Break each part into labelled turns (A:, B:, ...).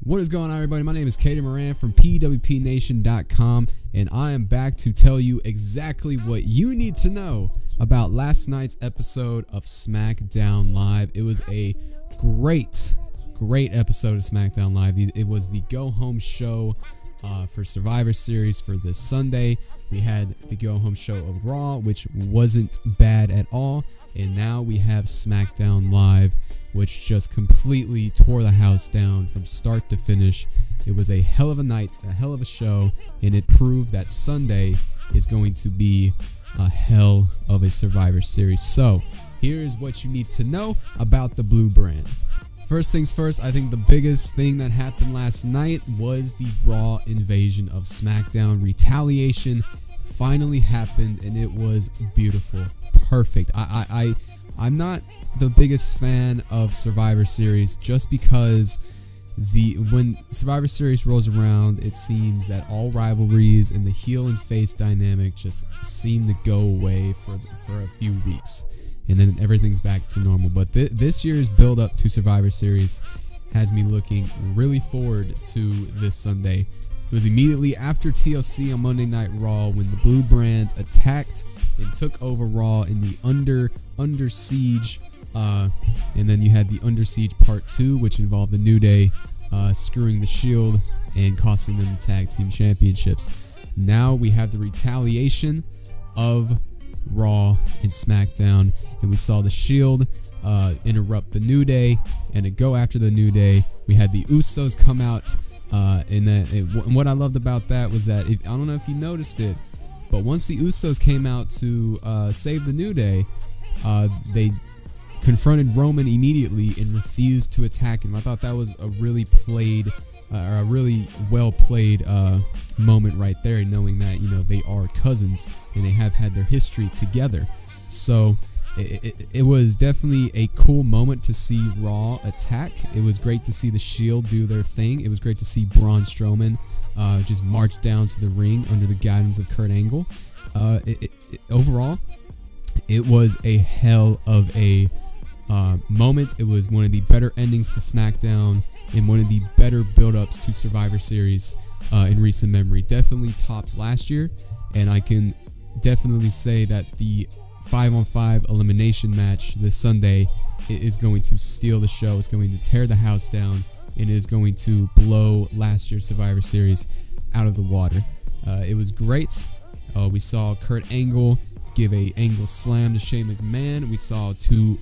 A: What is going on, everybody? My name is Caden Moran from pwpnation.com, and I am back to tell you exactly what you need to know about last night's episode of SmackDown Live. It was a great episode of SmackDown Live. It was the go-home show for Survivor Series for this Sunday. We had the go-home show of Raw, which wasn't bad at all, and now we have SmackDown Live, which just completely tore the house down from start to finish. It was a hell of a night, a hell of a show, and it proved that Sunday is going to be a hell of a Survivor Series. So, here's what you need to know about the Blue brand. First things first, I think the biggest thing that happened last night was the Raw invasion of SmackDown. Retaliation finally happened, and it was beautiful. Perfect. I'm not the biggest fan of Survivor Series just because when Survivor Series rolls around, it seems that all rivalries and the heel and face dynamic just seem to go away for a few weeks, and then everything's back to normal. But this year's build up to Survivor Series has me looking really forward to this Sunday. It was immediately after TLC on Monday Night Raw when the Blue brand attacked and took over Raw in the Under Siege, and then you had the Under Siege Part 2, which involved the New Day screwing the Shield and costing them the Tag Team Championships. Now we have the retaliation of Raw and SmackDown, and we saw the Shield interrupt the New Day and to go after the New Day. We had the Usos come out, and what I loved about that was that, I don't know if you noticed it, but once the Usos came out to save the New Day, they confronted Roman immediately and refused to attack him. I thought that was a really well played moment right there, knowing that they are cousins and they have had their history together. So it was definitely a cool moment to see Raw attack. It was great to see the Shield do their thing. It was great to see Braun Strowman just march down to the ring under the guidance of Kurt Angle. Overall, it was a hell of a moment. It was one of the better endings to SmackDown and one of the better build-ups to Survivor Series in recent memory. Definitely tops last year, and I can definitely say that the 5-on-5 elimination match this Sunday is going to steal the show. It's going to tear the house down, and it is going to blow last year's Survivor Series out of the water. It was great. We saw Kurt Angle give a angle slam to Shane McMahon. We saw two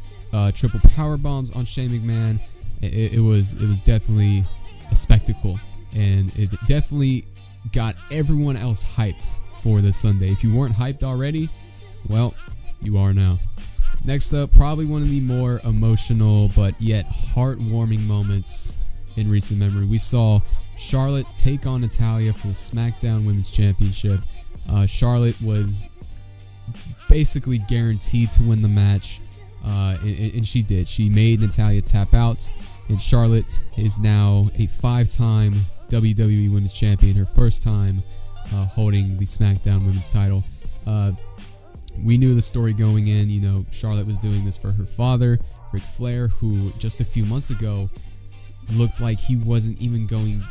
A: triple power bombs on Shane McMahon. It was definitely a spectacle, and it definitely got everyone else hyped for this Sunday. If you weren't hyped already, well, you are now. Next up, probably one of the more emotional but yet heartwarming moments in recent memory. We saw Charlotte take on Natalya for the SmackDown Women's Championship. Charlotte was basically guaranteed to win the match, and she did. She made Natalya tap out, and Charlotte is now a 5-time WWE Women's Champion, her first time holding the SmackDown Women's title. We knew the story going in. Charlotte was doing this for her father, Ric Flair, who just a few months ago looked like he wasn't even going,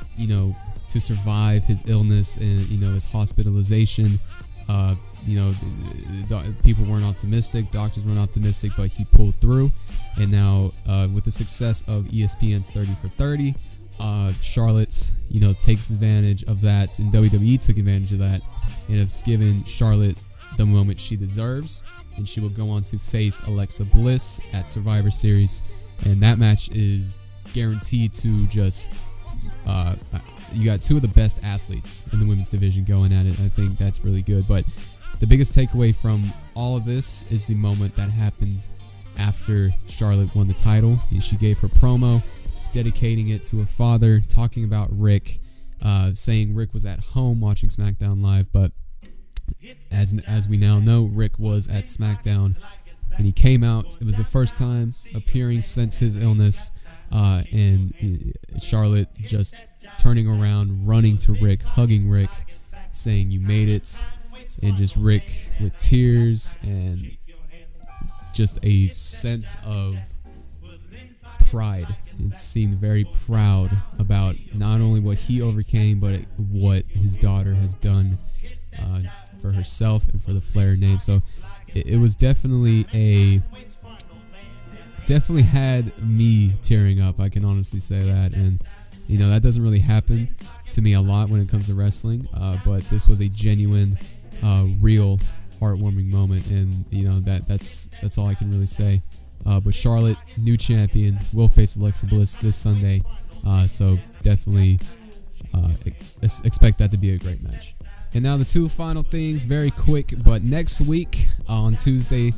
A: to survive his illness and, his hospitalization. People weren't optimistic, doctors weren't optimistic, but he pulled through. And now, with the success of ESPN's 30 for 30, Charlotte, takes advantage of that, and WWE took advantage of that, and has given Charlotte the moment she deserves, and she will go on to face Alexa Bliss at Survivor Series, and that match is guaranteed to just you got two of the best athletes in the women's division going at it. I think that's really good. But the biggest takeaway from all of this is the moment that happened after Charlotte won the title, and she gave her promo dedicating it to her father, talking about Rick, saying Rick was at home watching SmackDown Live, but as we now know, Rick was at SmackDown, and he came out. It was the first time appearing since his illness, and Charlotte just turning around, running to Rick, hugging Rick, saying, "You made it," and just Rick with tears and just a sense of pride. It seemed very proud about not what he overcame, but what his daughter has done for herself and for the Flair name. So it was definitely had me tearing up. I can honestly say that, and that doesn't really happen to me a lot when it comes to wrestling. But this was a genuine, real, heartwarming moment, and that's all I can really say. But Charlotte, new champion, will face Alexa Bliss this Sunday. So definitely expect that to be a great match. And now the two final things, very quick, but next week on Tuesday,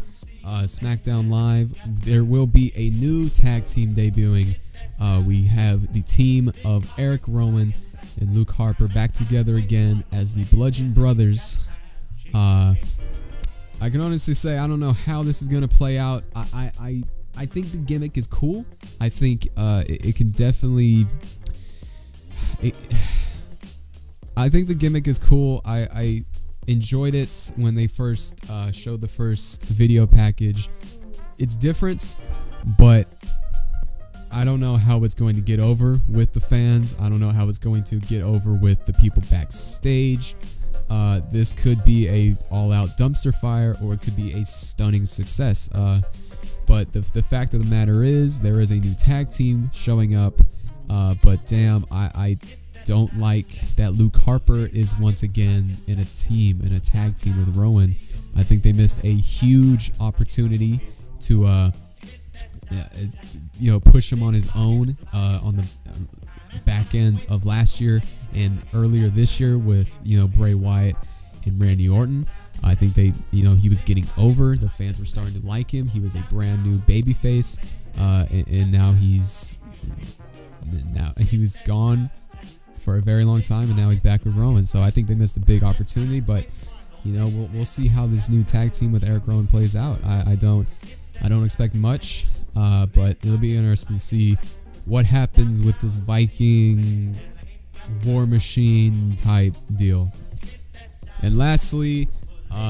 A: SmackDown Live, there will be a new tag team debuting. We have the team of Eric Rowan and Luke Harper back together again as the Bludgeon Brothers. I can honestly say I don't know how this is going to play out. I think the gimmick is cool. I think it can definitely... I think the gimmick is cool. I enjoyed it when they first showed the first video package. It's different, but I don't know how it's going to get over with the fans. I don't know how it's going to get over with the people backstage. This could be a all-out dumpster fire, or it could be a stunning success. But the fact of the matter is, there is a new tag team showing up. But damn, I don't like that Luke Harper is once again in a tag team with Rowan. I think they missed a huge opportunity to push him on his own on the back end of last year and earlier this year with Bray Wyatt and Randy Orton. I think he was getting over. The fans were starting to like him. He was a brand new babyface, and now he was gone for a very long time, and now he's back with Rowan. So I think they missed a big opportunity, but we'll see how this new tag team with Eric Rowan plays out. I don't expect much, but it'll be interesting to see what happens with this Viking war machine type deal. And lastly,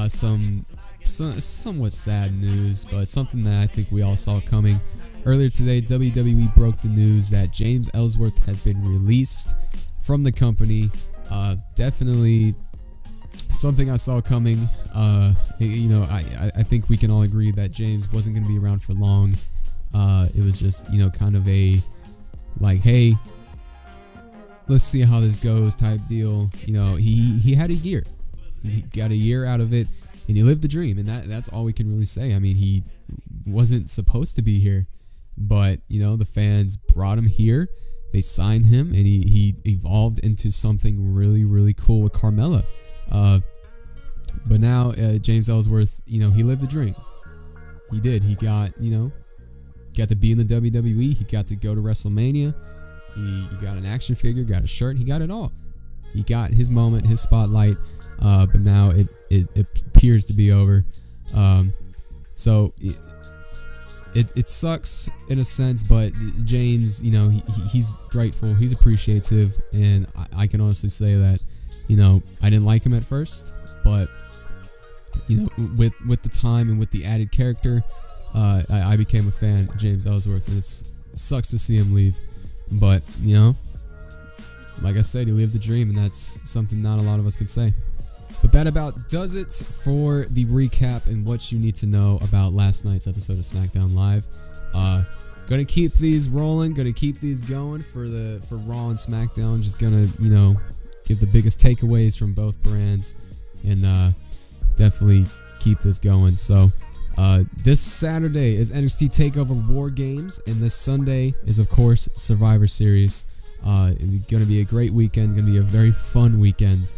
A: some somewhat sad news, but something that I think we all saw coming. Earlier today, WWE broke the news that James Elsworth has been released from the company. Definitely something I saw coming. I think we can all agree that James wasn't going to be around for long. It was just, kind of a like, hey, let's see how this goes type deal. He had a year. He got a year out of it, and he lived the dream, and that's all we can really say. I mean, he wasn't supposed to be here, but the fans brought him here. They signed him, and he evolved into something really, really cool with Carmella. But now James Ellsworth, he lived the dream. He did. He got to be in the WWE. He got to go to WrestleMania. He got an action figure, got a shirt. He got it all. He got his moment, his spotlight. But now it appears to be over. So it sucks in a sense, but James, he's grateful, he's appreciative, and I can honestly say that, I didn't like him at first, but with the time and with the added character, I became a fan of James Ellsworth, and it sucks to see him leave, but like I said, he lived the dream, and that's something not a lot of us can say. But that about does it for the recap and what you need to know about last night's episode of SmackDown Live. Gonna keep these rolling, gonna keep these going for Raw and SmackDown. Just gonna give the biggest takeaways from both brands, and definitely keep this going. So this Saturday is NXT TakeOver War Games, and this Sunday is of course Survivor Series. It's gonna be a great weekend, gonna be a very fun weekend.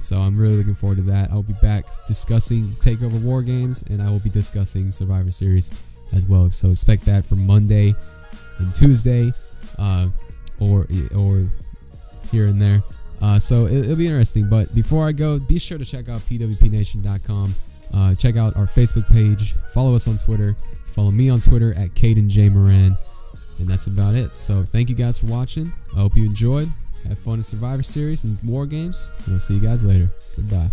A: So I'm really looking forward to that. I'll be back discussing TakeOver War Games, and I will be discussing Survivor Series as well. So expect that for Monday and Tuesday, or here and there. So it'll be interesting. But before I go, be sure to check out pwpnation.com. Check out our Facebook page. Follow us on Twitter. Follow me on Twitter at Caden Moran. And that's about it. So thank you guys for watching. I hope you enjoyed. Have fun in Survivor Series and War Games, and we'll see you guys later. Goodbye.